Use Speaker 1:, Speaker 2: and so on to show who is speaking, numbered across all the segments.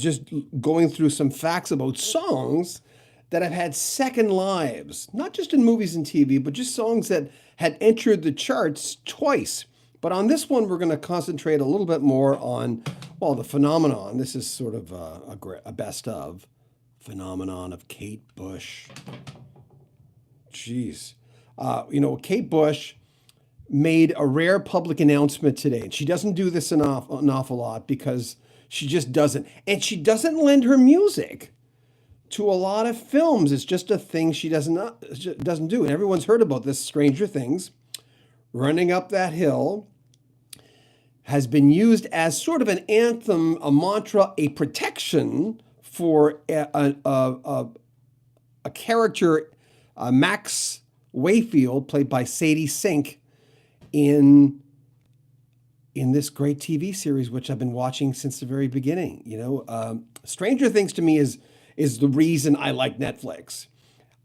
Speaker 1: just going through some facts about songs that have had second lives, not just in movies and TV, but just songs that had entered the charts twice. But on this one, we're going to concentrate a little bit more on, well, the phenomenon. This is sort of a best of phenomenon of Kate Bush. Jeez. Kate Bush made a rare public announcement today. And she doesn't do this an awful lot because she just doesn't. And she doesn't lend her music to a lot of films. It's just a thing she doesn't do. And everyone's heard about this. Stranger Things, Running Up That Hill, has been used as sort of an anthem, a mantra, a protection for a character, Max Wayfield, played by Sadie Sink, in this great TV series, which I've been watching since the very beginning. Stranger Things to me is the reason I like Netflix.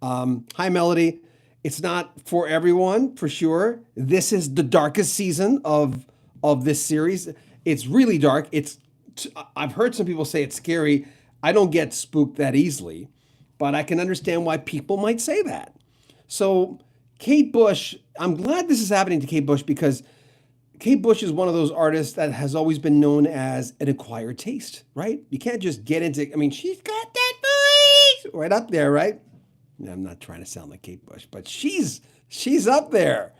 Speaker 1: Hi, Melody. It's not for everyone, for sure. This is the darkest season of this series. It's really dark. I've heard some people say it's scary. I don't get spooked that easily, but I can understand why people might say that. So Kate Bush, I'm glad this is happening to Kate Bush because Kate Bush is one of those artists that has always been known as an acquired taste, right? You can't just get into, she's got that voice right up there, right? I'm not trying to sound like Kate Bush, but she's up there.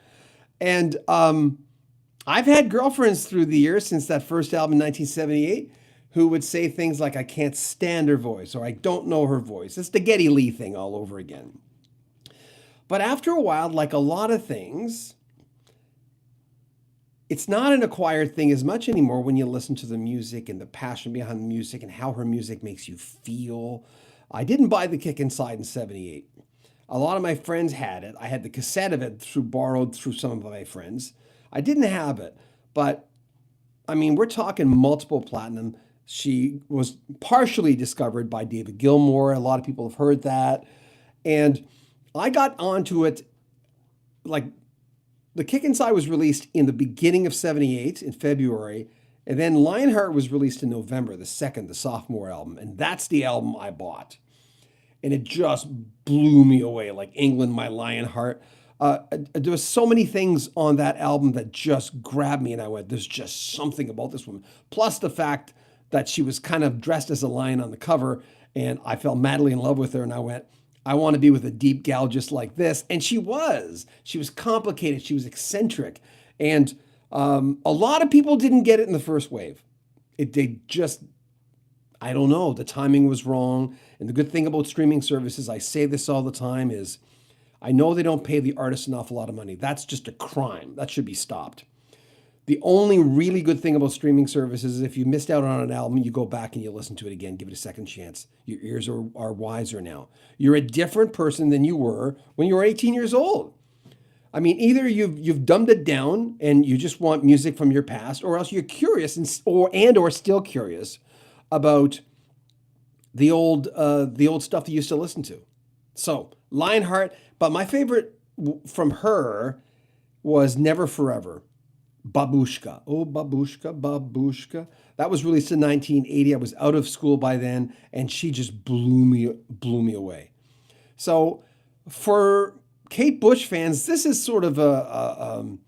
Speaker 1: And I've had girlfriends through the years since that first album in 1978 who would say things like, I can't stand her voice, or I don't know her voice. It's the Geddy Lee thing all over again. But after a while, like a lot of things, it's not an acquired thing as much anymore when you listen to the music and the passion behind the music and how her music makes you feel. I didn't buy The Kick Inside in 78. A lot of my friends had it. I had the cassette of it borrowed through some of my friends. I didn't have it, but we're talking multiple platinum. She was partially discovered by David Gilmour. A lot of people have heard that. And I got onto it, like, The Kick Inside was released in the beginning of 78 in February. And then Lionheart was released in November, the sophomore album. And that's the album I bought. And it just blew me away, like England, My Lionheart. There was so many things on that album that just grabbed me. And I went, there's just something about this woman. Plus the fact that she was kind of dressed as a lion on the cover. And I fell madly in love with her. And I went, I want to be with a deep gal just like this. And she was. She was complicated. She was eccentric. And a lot of people didn't get it in the first wave. I don't know, the timing was wrong. And the good thing about streaming services, I say this all the time, is I know they don't pay the artists an awful lot of money. That's just a crime. That should be stopped. The only really good thing about streaming services is if you missed out on an album, you go back and you listen to it again, give it a second chance. Your ears are wiser now. You're a different person than you were when you were 18 years old. Either you've dumbed it down and you just want music from your past, or else you're curious or still curious about the old stuff that you used to listen to. So Lionheart, but my favorite from her was Never Forever. Babushka. Oh, Babushka, Babushka. That was released in 1980. I was out of school by then, and she just blew me away. So for Kate Bush fans, this is sort of a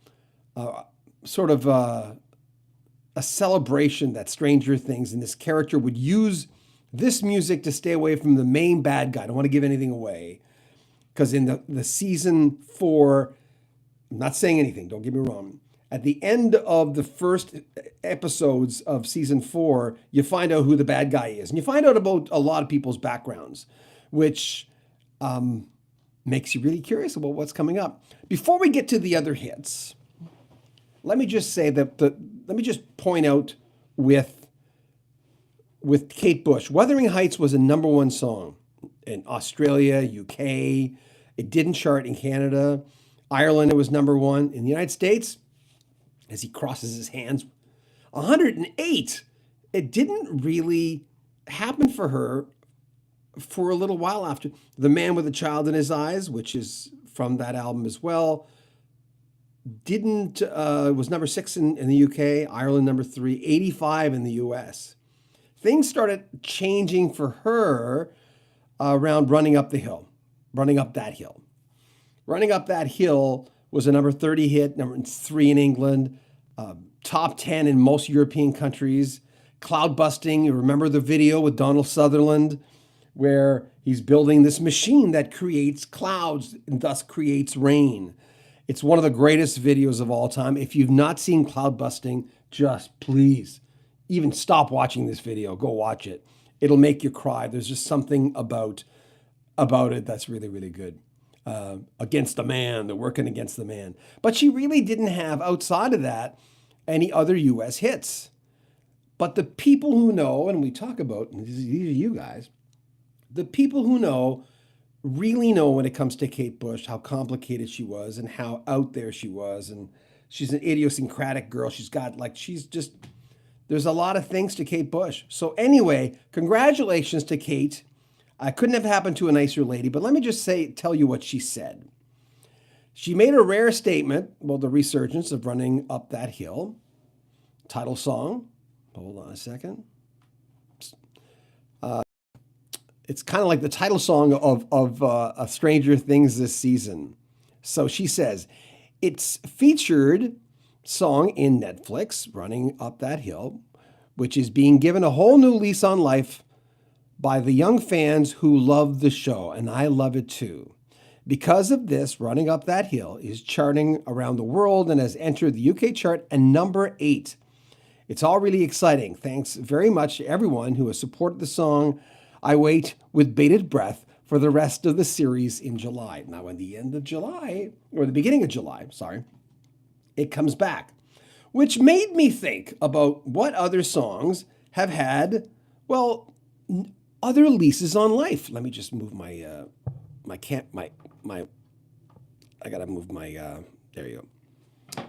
Speaker 1: celebration that Stranger Things and this character would use this music to stay away from the main bad guy. I don't want to give anything away, because in the season 4, I'm not saying anything, don't get me wrong. At the end of the first episodes of season 4, you find out who the bad guy is. And you find out about a lot of people's backgrounds, which makes you really curious about what's coming up. Before we get to the other hits, let me just say that let me just point out with Kate Bush, Wuthering Heights was a number 1 song in Australia, UK. It didn't chart in Canada. Ireland, it was number 1. In the United States, as he crosses his hands, 108. It didn't really happen for her for a little while after. The Man with a Child in His Eyes, which is from that album as well, was number 6 in the UK, Ireland number 3, 85 in the US. things started changing for her around Running Up the Hill, Running Up That Hill. Running Up That Hill was a number 30 hit, number 3 in England, top 10 in most European countries. Cloud busting, you remember the video with Donald Sutherland where he's building this machine that creates clouds and thus creates rain. It's one of the greatest videos of all time. If you've not seen cloud busting, just please, even stop watching this video. Go watch it. It'll make you cry. There's just something about it that's really, really good. Against the man, they're working against the man. But she really didn't have, outside of that, any other U.S. hits. But the people who know, and we talk about, and these are you guys, the people who know really know when it comes to Kate Bush, how complicated she was and how out there she was. And she's an idiosyncratic girl. There's a lot of things to Kate Bush. So anyway, congratulations to Kate. I couldn't have happened to a nicer lady, but let me just tell you what she said. She made a rare statement about the resurgence of Running Up That Hill. Title song. Hold on a second. It's kind of like the title song of Stranger Things this season. So she says, it's featured song in Netflix, Running Up That Hill, which is being given a whole new lease on life by the young fans who love the show, and I love it too. Because of this, Running Up That Hill is charting around the world and has entered the UK chart at number 8. It's all really exciting. Thanks very much to everyone who has supported the song. I wait with bated breath for the rest of the series in July. Now, at the end of July, or the beginning of July, sorry, it comes back, which made me think about what other songs have had, well, other leases on life. Let me just move I gotta move there you go.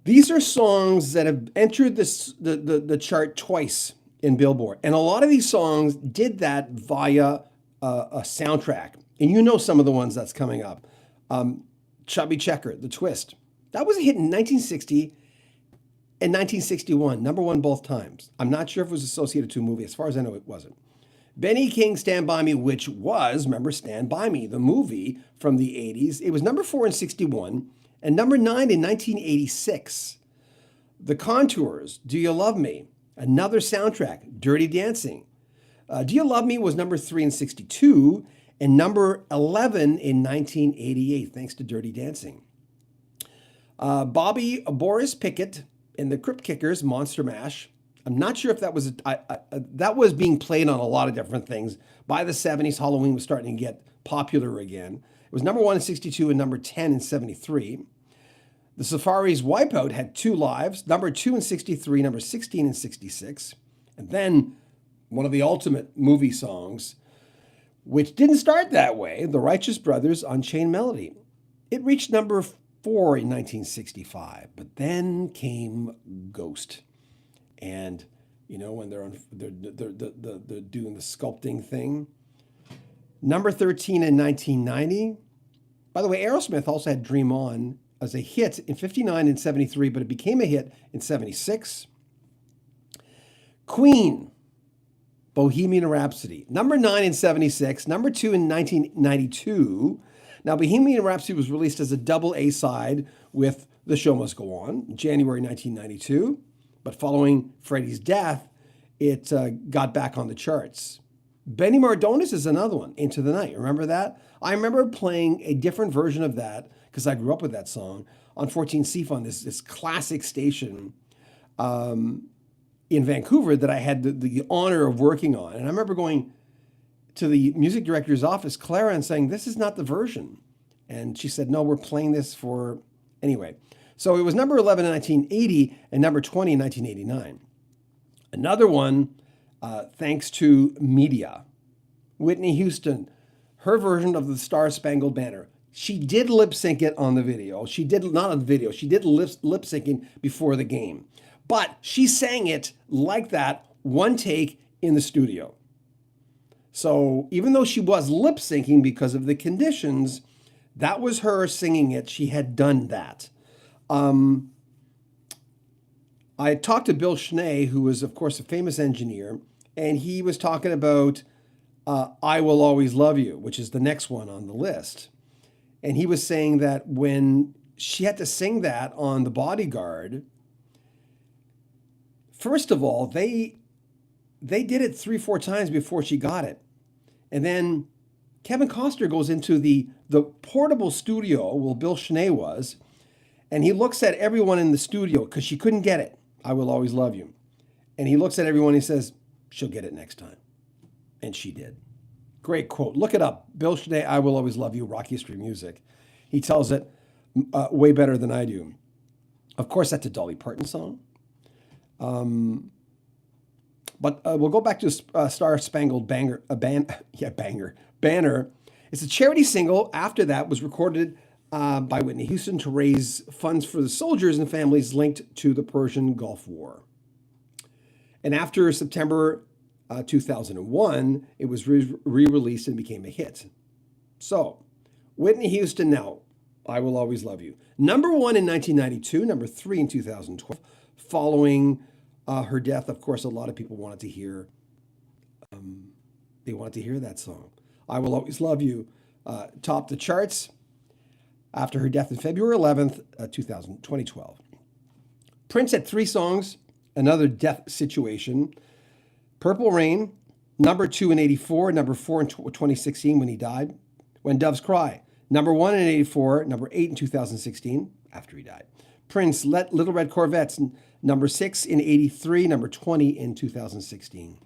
Speaker 1: These are songs that have entered the chart twice in Billboard. And a lot of these songs did that via a soundtrack. And you know some of the ones that's coming up. Chubby Checker, The Twist. That was a hit in 1960 and 1961, number 1 both times. I'm not sure if it was associated to a movie. As far as I know, it wasn't. Benny King, Stand By Me, which was, remember, Stand By Me, the movie from the 80s. It was number 4 in 61 and number 9 in 1986. The Contours, Do You Love Me? Another soundtrack, Dirty Dancing. Do You Love Me was number 3 in 62 and number 11 in 1988, thanks to Dirty Dancing. Boris Pickett and the Crypt Kickers, Monster Mash. I'm not sure if that was that was being played on a lot of different things. By the 70s, Halloween was starting to get popular again. It was number 1 in 62 and number 10 in 73. The Safaris' Wipeout had 2 lives, number 2 in 63, number 16 in 66. And then one of the ultimate movie songs, which didn't start that way, The Righteous Brothers' Unchained Melody. It reached number 4 in 1965, but then came Ghost. And, you know, when they're doing the sculpting thing. Number 13 in 1990. By the way, Aerosmith also had Dream On as a hit in 59 and 73, but it became a hit in 76. Queen, Bohemian Rhapsody, number 9 in 76, number 2 in 1992. Now, Bohemian Rhapsody was released as a double A-side with The Show Must Go On, January 1992. But following Freddie's death, it got back on the charts. Benny Mardones is another one, Into the Night. Remember that? I remember playing a different version of that, because I grew up with that song, on 14C Fun, this classic station in Vancouver that I had the honor of working on. And I remember going to the music director's office, Clara, and saying, this is not the version. And she said, no, we're playing this for... Anyway, so it was number 11 in 1980 and number 20 in 1989. Another one, thanks to media. Whitney Houston, her version of the Star Spangled Banner. She did lip sync it on the video. She did, not on the video, she did lip syncing before the game. But she sang it like that, one take in the studio. So even though she was lip syncing because of the conditions, that was her singing it. She had done that. I talked to Bill Schnee, who was, of course, a famous engineer, and he was talking about I Will Always Love You, which is the next one on the list. And he was saying that when she had to sing that on The Bodyguard, first of all, they did it 3, 4 times before she got it. And then Kevin Costner goes into the portable studio where Bill Schnee was, and he looks at everyone in the studio because she couldn't get it. I Will Always Love You. And he looks at everyone and he says, she'll get it next time. And she did. Great quote. Look it up. Bill Schnee, I Will Always Love You, Rock History Music. He tells it way better than I do. Of course, that's a Dolly Parton song. But we'll go back to Star Spangled Banner. Banner. It's a charity single. After that was recorded by Whitney Houston to raise funds for the soldiers and families linked to the Persian Gulf War. And after September 2001, it was re-released and became a hit. So, Whitney Houston now, I Will Always Love You. Number 1 in 1992, number 3 in 2012. Following her death, of course, a lot of people wanted to hear, that song. I Will Always Love You topped the charts after her death on February 11th, 2012. Prince had 3 songs, Another Death Situation, Purple Rain, number 2 in 84, number 4 in 2016 when he died, When Doves Cry, number 1 in 84, number 8 in 2016 after he died. Prince, Little Red Corvettes, number 6 in 83, number 20 in 2016.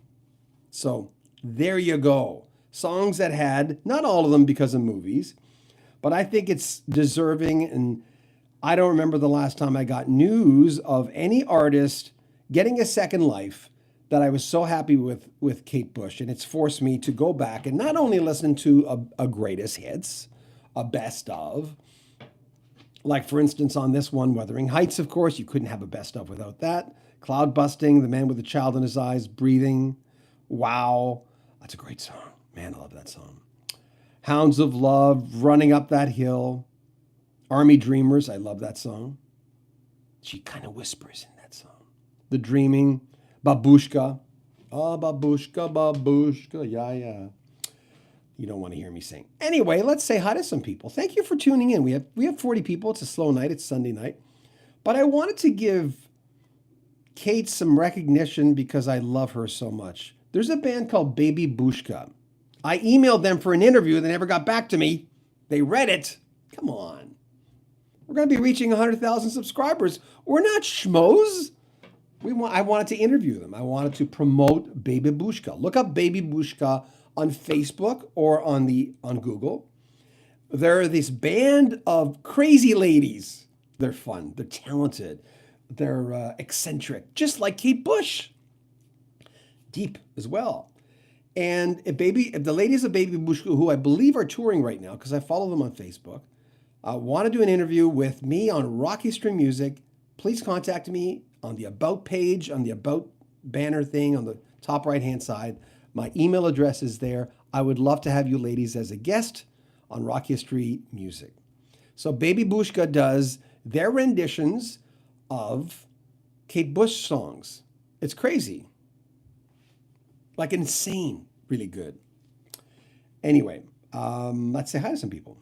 Speaker 1: So there you go. Songs that had, not all of them because of movies, but I think it's deserving. And I don't remember the last time I got news of any artist getting a second life that I was so happy with Kate Bush. And it's forced me to go back and not only listen to a greatest hits, a best of, like for instance on this one, Wuthering Heights, of course, you couldn't have a best of without that. Cloud Busting, The Man with a Child in His Eyes, Breathing, Wow. That's a great song. Man, I love that song. Hounds of Love, Running Up That Hill, Army Dreamers, I love that song. She kind of whispers in that song. The Dreaming, Babushka. Oh, Babushka, Babushka, yeah. You don't want to hear me sing. Anyway, let's say hi to some people. Thank you for tuning in. We have 40 people. It's a slow night. It's Sunday night. But I wanted to give Kate some recognition because I love her so much. There's a band called Baby Bushka. I emailed them for an interview. They never got back to me. They read it. Come on. We're going to be reaching 100,000 subscribers. We're not schmoes. I wanted to interview them. I wanted to promote Baby Bushka. Look up Baby Bushka on Facebook or on Google. They're this band of crazy ladies. They're fun. They're talented. They're eccentric, just like Kate Bush. Deep as well. And the ladies of Baby Bushka, who I believe are touring right now, because I follow them on Facebook, want to do an interview with me on Rock History Music. Please contact me on the About page, on the About banner thing on the top right-hand side. My email address is there. I would love to have you ladies as a guest on Rock History Music. So Baby Bushka does their renditions of Kate Bush songs. It's crazy. Like insane, really good. Anyway, let's say hi to some people.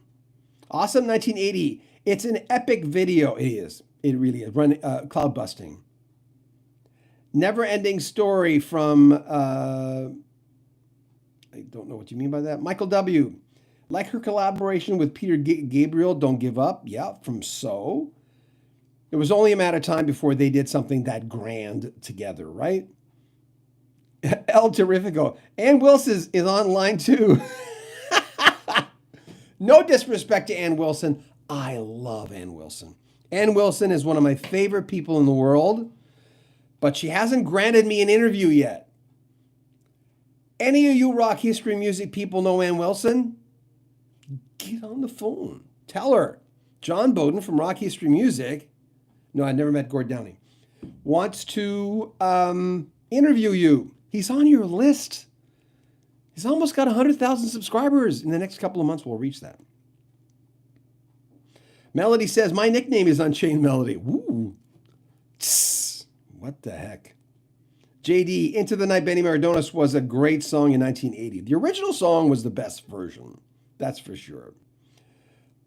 Speaker 1: Awesome 1980. It's an epic video. It is. It really is. Cloud Busting. Never Ending Story from, I don't know what you mean by that. Michael W. Like her collaboration with Peter Gabriel, Don't Give Up. Yeah, from So. It was only a matter of time before they did something that grand together, right? El Terrifico. Ann Wilson is online too. No disrespect to Ann Wilson. I love Ann Wilson. Ann Wilson is one of my favorite people in the world, but she hasn't granted me an interview yet. Any of you Rock History Music people know Ann Wilson? Get on the phone. Tell her. John Beaudin from Rock History Music, no, I never met Gord Downing, wants to interview you. He's on your list. He's almost got 100,000 subscribers. In the next couple of months, we'll reach that. Melody says, my nickname is Unchained Melody. Woo. Tss. What the heck? JD, Into the Night, Benny Mardones was a great song in 1980. The original song was the best version. That's for sure.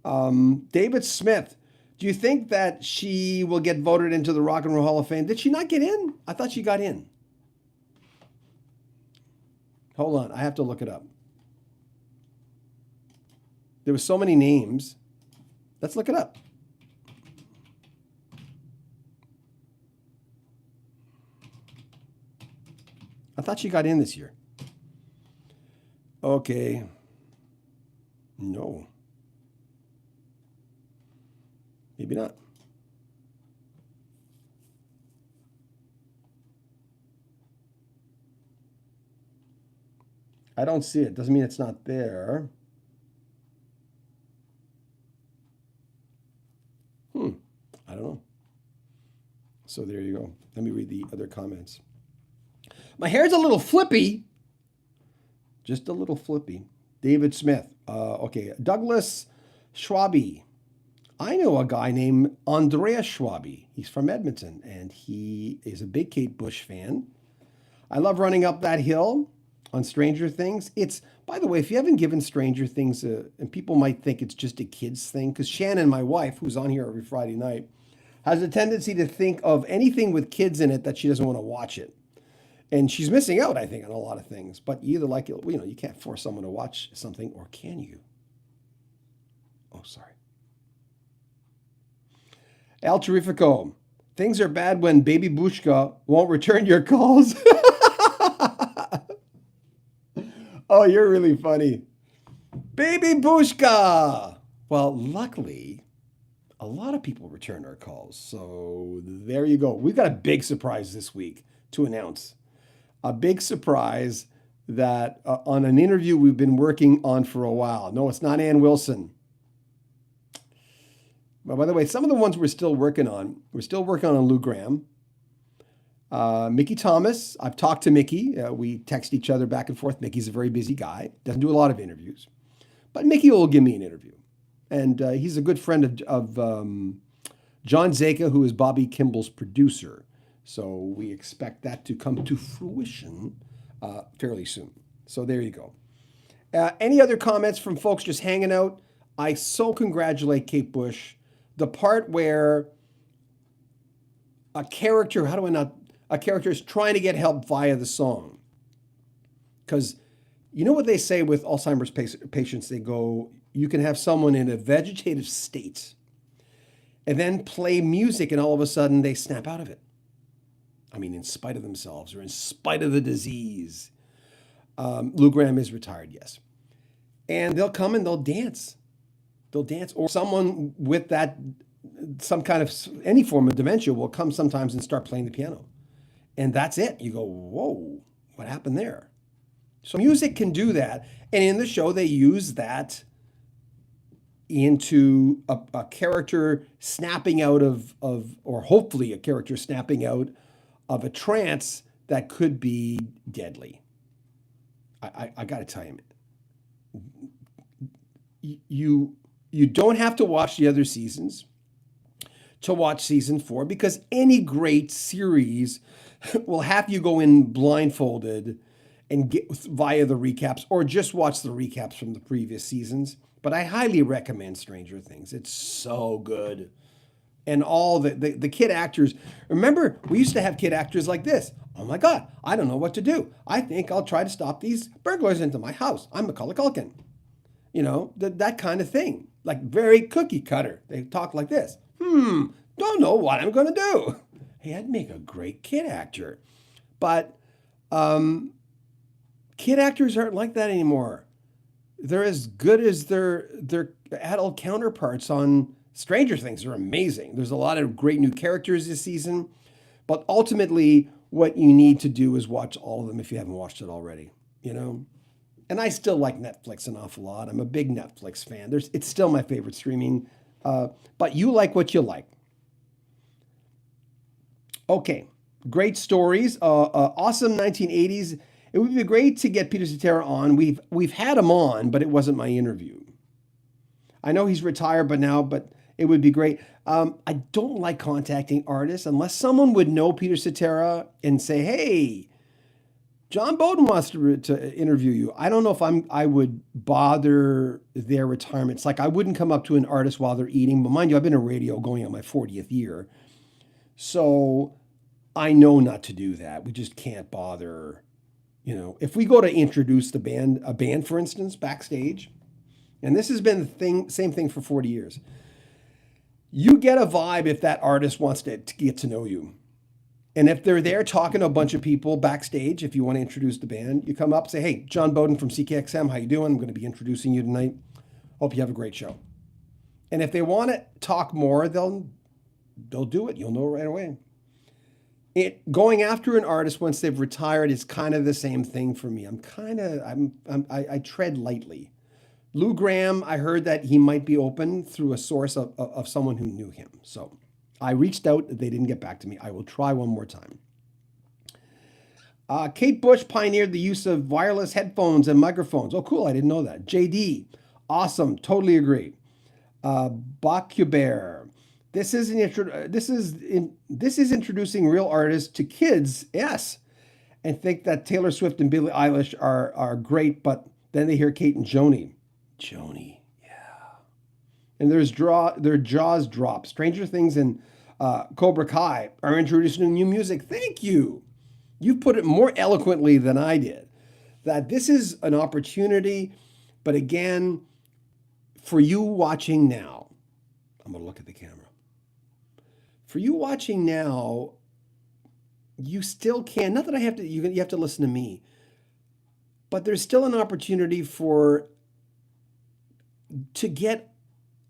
Speaker 1: David Smith, do you think that she will get voted into the Rock and Roll Hall of Fame? Did she not get in? I thought she got in. Hold on, I have to look it up. There were so many names. Let's look it up. I thought she got in this year. Okay. No. Maybe not. I don't see it. Doesn't mean it's not there. I don't know. So there you go. Let me read the other comments. My hair's a little flippy. Just a little flippy. David Smith. Okay. Douglas Schwabe. I know a guy named Andreas Schwabe. He's from Edmonton, and he is a big Kate Bush fan. I love running up that hill on Stranger Things. It's, by the way, if you haven't given Stranger Things, and people might think it's just a kid's thing, because Shannon, my wife, who's on here every Friday night, has a tendency to think of anything with kids in it that she doesn't want to watch it. And she's missing out, I think, on a lot of things. But you either like it, you can't force someone to watch something, or can you? Oh, sorry. Al Terrifico, things are bad when Baby Bushka won't return your calls. Oh, you're really funny. Baby Bushka. Well, luckily, a lot of people return our calls. So there you go. We've got a big surprise this week to announce. A big surprise that on an interview we've been working on for a while. No, it's not Ann Wilson. Well, by the way, some of the ones we're still working on Lou Gramm. Mickey Thomas, I've talked to Mickey. We text each other back and forth. Mickey's a very busy guy, doesn't do a lot of interviews. But Mickey will give me an interview. And he's a good friend of John Zeka, who is Bobby Kimball's producer. So we expect that to come to fruition fairly soon. So there you go. Any other comments from folks just hanging out? I so congratulate Kate Bush. The part where a character is trying to get help via the song. Because you know what they say with Alzheimer's patients? They go, you can have someone in a vegetative state and then play music and all of a sudden they snap out of it. I mean, in spite of themselves or in spite of the disease. Lou Gramm is retired, yes. And they'll come and they'll dance. They'll dance. Or someone with that, some kind of, any form of dementia will come sometimes and start playing the piano. And that's it. You go, whoa, what happened there? So music can do that. And in the show, they use that into a character snapping out of, or hopefully a character snapping out of a trance that could be deadly. I got to tell you, you don't have to watch the other seasons to watch season 4, because any great series will have you go in blindfolded and get via the recaps, or just watch the recaps from the previous seasons. But I highly recommend Stranger Things. It's so good. And all the kid actors, remember, we used to have kid actors like this. Oh my God, I don't know what to do. I think I'll try to stop these burglars into my house. I'm Macaulay Culkin. You know, that kind of thing. Like very cookie cutter. They talk like this. Don't know what I'm going to do. Hey, I'd make a great kid actor. But kid actors aren't like that anymore. They're as good as their adult counterparts on Stranger Things. They're amazing. There's a lot of great new characters this season. But ultimately, what you need to do is watch all of them if you haven't watched it already. You know? And I still like Netflix an awful lot. I'm a big Netflix fan. It's still my favorite streaming. But you like what you like. Okay, great stories. Awesome 1980s. It would be great to get Peter Cetera on. We've had him on, but it wasn't my interview. I know he's retired, but It would be great. I don't like contacting artists unless someone would know Peter Cetera and say, "Hey, John Beaudin wants to interview you." I don't know if I would bother their retirement. It's like I wouldn't come up to an artist while they're eating. But mind you, I've been in radio going on my 40th year, so I know not to do that. We just can't bother. If we go to introduce a band, for instance, backstage, and this has been same thing for 40 years. You get a vibe if that artist wants to get to know you. And if they're there talking to a bunch of people backstage, if you want to introduce the band, you come up, say, "Hey, John Beaudin from CKXM, how you doing? I'm going to be introducing you tonight. Hope you have a great show." And if they want to talk more, they'll do it. You'll know right away. Going after an artist once they've retired is kind of the same thing for me. I tread lightly. Lou Gramm, I heard that he might be open through a source of someone who knew him. So I reached out. They didn't get back to me. I will try one more time. Kate Bush pioneered the use of wireless headphones and microphones. Oh, cool. I didn't know that. JD, awesome. Totally agree. Bakubert, this is introducing real artists to kids. Yes, and think that Taylor Swift and Billie Eilish are great, but then they hear Kate and Joni. Joni, yeah. And their jaws drop. Stranger Things and Cobra Kai are introducing new music. Thank you. You put it more eloquently than I did. That this is an opportunity, but again, for you watching now, I'm going to look at the camera. For you watching now, you still can. Not that I have to. You have to listen to me, but there's still an opportunity to get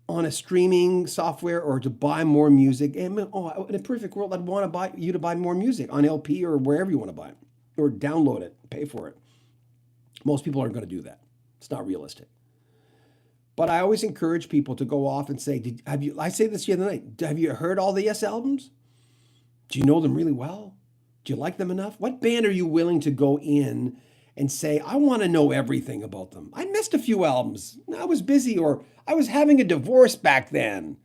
Speaker 1: on a streaming software or to buy more music. And in a perfect world, I'd want you to buy more music on LP or wherever you want to buy it, or download it, pay for it. Most people aren't going to do that. It's not realistic. But I always encourage people to go off and say, I say this the other night, have you heard all the Yes albums? Do you know them really well? Do you like them enough? What band are you willing to go in and say, I want to know everything about them? I missed a few albums. I was busy, or I was having a divorce back then.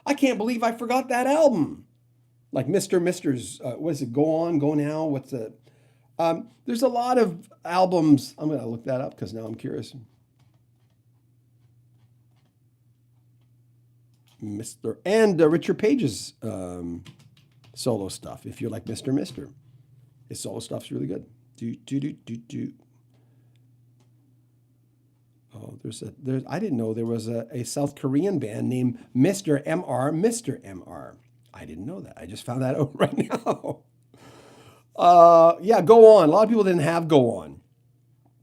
Speaker 1: I can't believe I forgot that album. Like Mister's, what is it, Go On, Go Now? What's the, there's a lot of albums. I'm going to look that up because now I'm curious. Mr. And Richard Page's solo stuff. If you like Mister, his solo stuff's really good. Oh, I didn't know there was a South Korean band named Mr. MR. I didn't know that. I just found that out right now. Yeah, Go On. A lot of people didn't have Go On.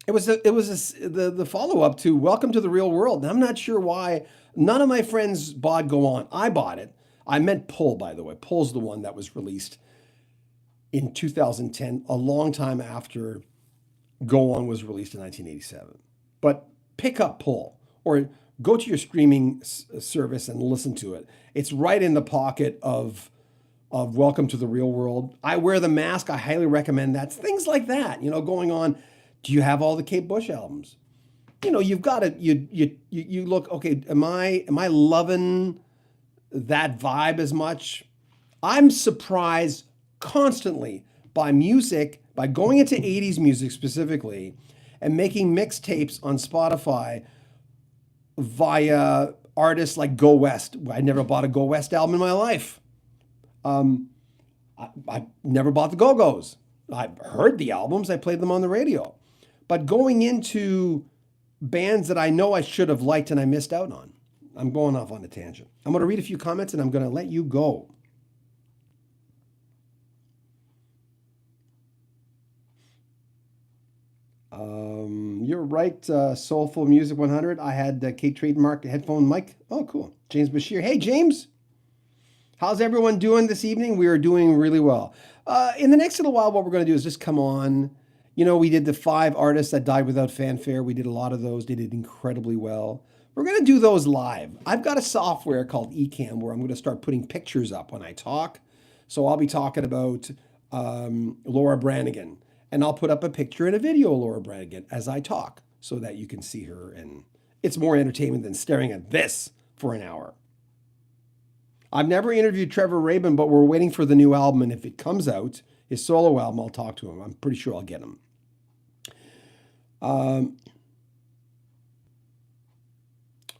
Speaker 1: It was the follow up to Welcome to the Real World. And I'm not sure why none of my friends bought Go On. I bought it. I meant Pull, by the way. Pull's the one that was released in 2010, a long time after Go On was released in 1987. But pick up Pull or go to your streaming service and listen to it. It's right in the pocket of Welcome to the Real World. I Wear the Mask. I highly recommend that. Things like that, going on. Do you have all the Kate Bush albums? You've got to, you look, okay, am I loving that vibe as much? I'm surprised constantly by music, by going into 80s music specifically, and making mixtapes on Spotify via artists like Go West. I never bought a Go West album in my life. I never bought the Go-Go's. I heard the albums. I played them on the radio. But going into bands that I know I should have liked and I missed out on. I'm going off on a tangent. I'm going to read a few comments and I'm going to let you go. You're right, Soulful Music 100. I had Kate trademark headphone mic. Oh, cool. James Bashir. Hey, James. How's everyone doing this evening? We are doing really well. In the next little while, what we're going to do is just come on. We did the 5 artists that died without fanfare. We did a lot of those. They did incredibly well. We're going to do those live. I've got a software called Ecamm where I'm going to start putting pictures up when I talk. So I'll be talking about Laura Branigan. And I'll put up a picture and a video of Laura Branigan as I talk so that you can see her. And it's more entertainment than staring at this for an hour. I've never interviewed Trevor Rabin, but we're waiting for the new album. And if it comes out, his solo album, I'll talk to him. I'm pretty sure I'll get him.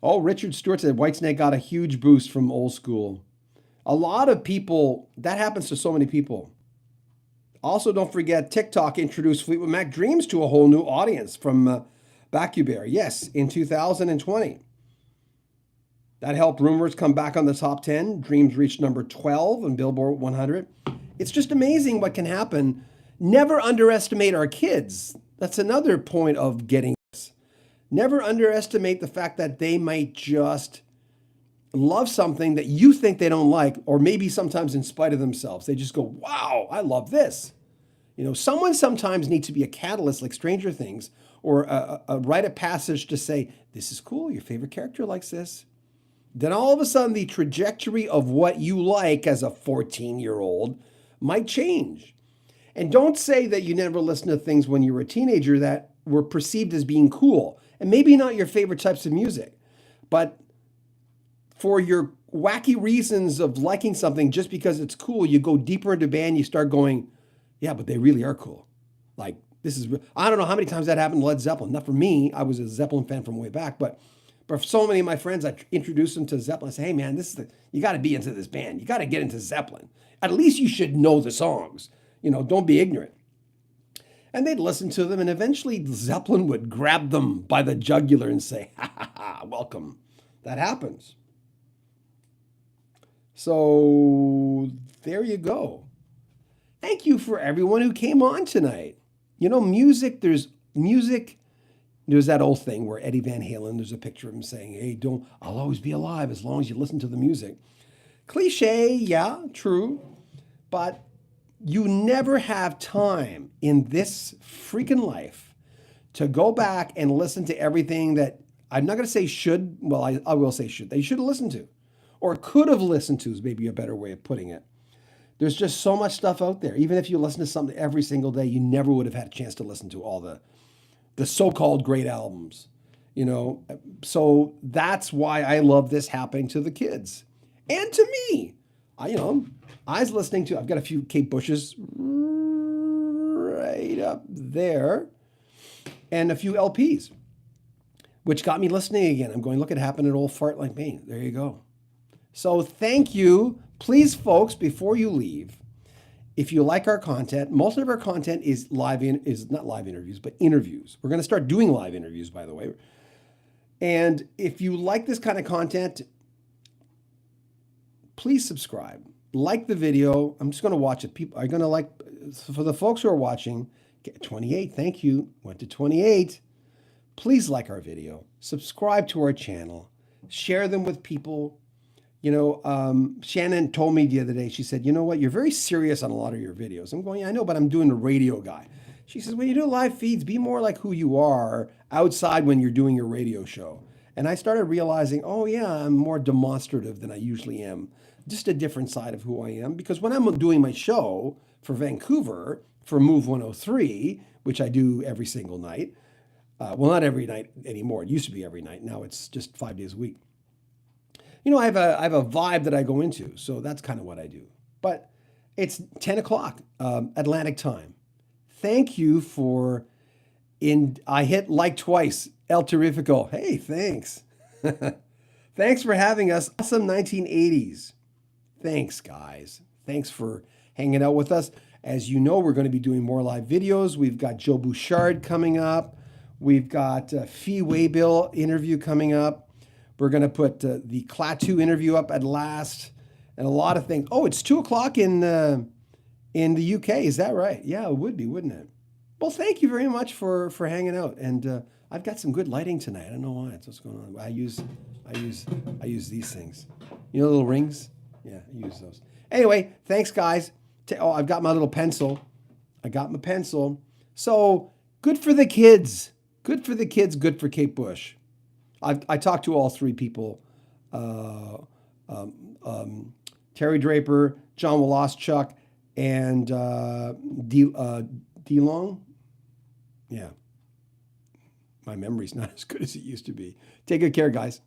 Speaker 1: Richard Stewart said Whitesnake got a huge boost from Old School. A lot of people, that happens to so many people. Also, don't forget, TikTok introduced Fleetwood Mac Dreams to a whole new audience from Bacuberry. Yes, in 2020. That helped Rumors come back on the top 10. Dreams reached number 12 on Billboard 100. It's just amazing what can happen. Never underestimate our kids. That's another point of getting this. Never underestimate the fact that they might just love something that you think they don't like, or maybe sometimes in spite of themselves. They just go, wow, I love this. Someone sometimes needs to be a catalyst like Stranger Things, or a rite of passage to say, this is cool, your favorite character likes this. Then all of a sudden the trajectory of what you like as a 14-year-old might change. And don't say that you never listened to things when you were a teenager that were perceived as being cool. And maybe not your favorite types of music, but for your wacky reasons of liking something just because it's cool, you go deeper into band, you start going, yeah, but they really are cool. Like, I don't know how many times that happened to Led Zeppelin. Not for me, I was a Zeppelin fan from way back, but for so many of my friends, I introduced them to Zeppelin. I say, hey man, you got to be into this band. You got to get into Zeppelin. At least you should know the songs. Don't be ignorant. And they'd listen to them, and eventually Zeppelin would grab them by the jugular and say, ha ha ha, welcome. That happens. So there you go. Thank you for everyone who came on tonight. Music, there's that old thing where Eddie Van Halen, there's a picture of him saying, hey, I'll always be alive as long as you listen to the music. Cliche, yeah, true. But you never have time in this freaking life to go back and listen to everything that, I'm not going to say should, well, I will say should. They should have listened to, or could have listened to is maybe a better way of putting it. There's just so much stuff out there. Even if you listen to something every single day, you never would have had a chance to listen to all the so-called great albums, So that's why I love this happening to the kids and to me. I was listening to, I've got a few Kate Bushes right up there and a few LPs, which got me listening again. I'm going, look, it happened at Old Fart Like Me. There you go. So thank you. Please, folks, before you leave, if you like our content, most of our content is not live interviews, but interviews. We're going to start doing live interviews, by the way. And if you like this kind of content, please subscribe. Like the video. I'm just going to watch it. People are going to like, for the folks who are watching, 28, thank you, went to 28. Please like our video. Subscribe to our channel. Share them with people. Shannon told me the other day, she said, you know what, you're very serious on a lot of your videos. I'm going, yeah, I know, but I'm doing a radio guy. She says, when you do live feeds, be more like who you are outside when you're doing your radio show. And I started realizing, oh yeah, I'm more demonstrative than I usually am. Just a different side of who I am. Because when I'm doing my show for Vancouver, for Move 103, which I do every single night, well, not every night anymore. It used to be every night. Now it's just 5 days a week. I have a vibe that I go into, so that's kind of what I do. But it's 10 o'clock Atlantic time. Thank you I hit like twice. El Terrifico. Hey, thanks. Thanks for having us. Awesome 1980s. Thanks, guys. Thanks for hanging out with us. As you know, we're going to be doing more live videos. We've got Joe Bouchard coming up. We've got Fee Waybill interview coming up. We're going to put the Klaatu interview up at last, and a lot of things. Oh, it's 2:00 in the UK. Is that right? Yeah, it would be, wouldn't it? Well, thank you very much for hanging out. And I've got some good lighting tonight. I don't know why. It's what's going on. I use these things. Little rings. Yeah, I use those. Anyway, thanks, guys. I've got my little pencil. I got my pencil. So good for the kids. Good for the kids. Good for Kate Bush. I talked to all three people, Terry Draper, John Woloschuk, and DeLong. Yeah. My memory's not as good as it used to be. Take good care, guys.